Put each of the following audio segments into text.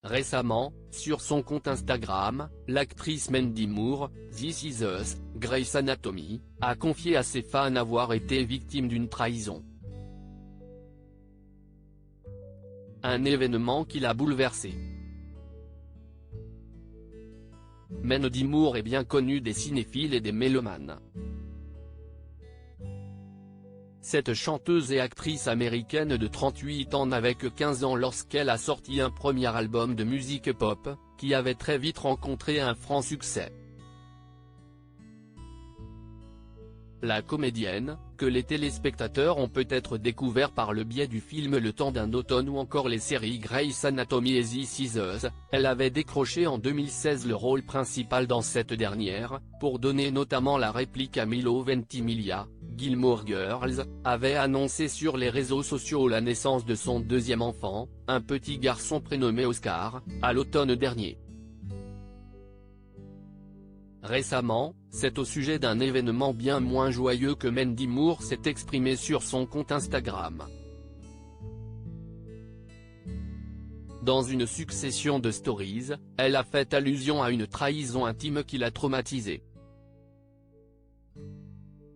Récemment, sur son compte Instagram, l'actrice Mandy Moore, This Is Us, Grey's Anatomy, a confié à ses fans avoir été victime d'une trahison. Un événement qui l'a bouleversée. Mandy Moore est bien connue des cinéphiles et des mélomanes. Cette chanteuse et actrice américaine de 38 ans n'avait que 15 ans lorsqu'elle a sorti un premier album de musique pop, qui avait très vite rencontré un franc succès. La comédienne, que les téléspectateurs ont peut-être découvert par le biais du film Le Temps d'un automne ou encore les séries Grey's Anatomy et This Is Us, elle avait décroché en 2016 le rôle principal dans cette dernière, pour donner notamment la réplique à Milo Ventimiglia. Gilmore Girls, avait annoncé sur les réseaux sociaux la naissance de son deuxième enfant, un petit garçon prénommé Oscar, à l'automne dernier. Récemment, c'est au sujet d'un événement bien moins joyeux que Mandy Moore s'est exprimée sur son compte Instagram. Dans une succession de stories, elle a fait allusion à une trahison intime qui l'a traumatisée.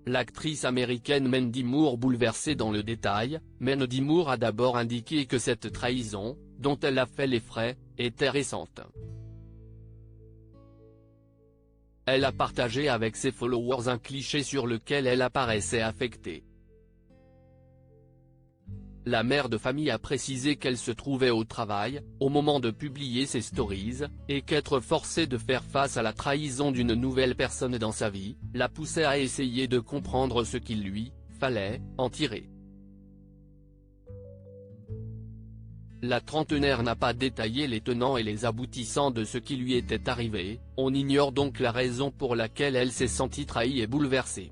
L'actrice américaine Mandy Moore bouleversée dans le détail, Mandy Moore a d'abord indiqué que cette trahison, dont elle a fait les frais, était récente. Elle a partagé avec ses followers un cliché sur lequel elle apparaissait affectée. La mère de famille a précisé qu'elle se trouvait au travail, au moment de publier ses stories, et qu'être forcée de faire face à la trahison d'une nouvelle personne dans sa vie, la poussait à essayer de comprendre ce qu'il lui fallait en tirer. La trentenaire n'a pas détaillé les tenants et les aboutissants de ce qui lui était arrivé, on ignore donc la raison pour laquelle elle s'est sentie trahie et bouleversée.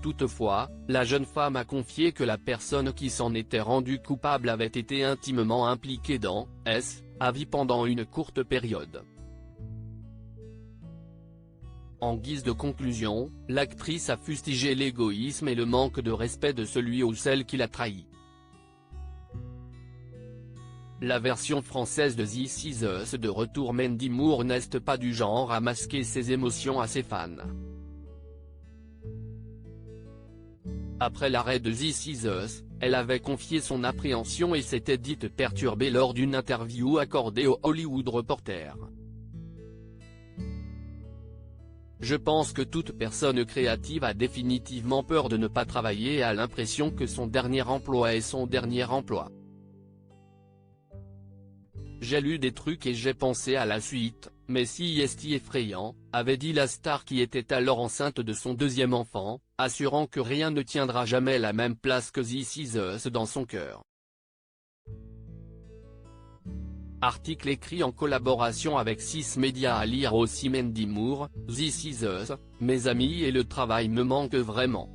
Toutefois, la jeune femme a confié que la personne qui s'en était rendue coupable avait été intimement impliquée dans sa vie pendant une courte période. En guise de conclusion, l'actrice a fustigé l'égoïsme et le manque de respect de celui ou celle qui l'a trahi. La version française de This Is Us de retour. Mandy Moore n'est pas du genre à masquer ses émotions à ses fans. Après l'arrêt de This Is Us, elle avait confié son appréhension et s'était dite perturbée lors d'une interview accordée au Hollywood Reporter. Je pense que toute personne créative a définitivement peur de ne pas travailler et a l'impression que son dernier emploi est son dernier emploi. J'ai lu des trucs et j'ai pensé à la suite, mais si est effrayant, avait dit la star qui était alors enceinte de son deuxième enfant, assurant que rien ne tiendra jamais la même place que This Is Us dans son cœur. Article écrit en collaboration avec 6 médias à lire aussi. Mandy Moore, This Is Us, mes amis et le travail me manquent vraiment.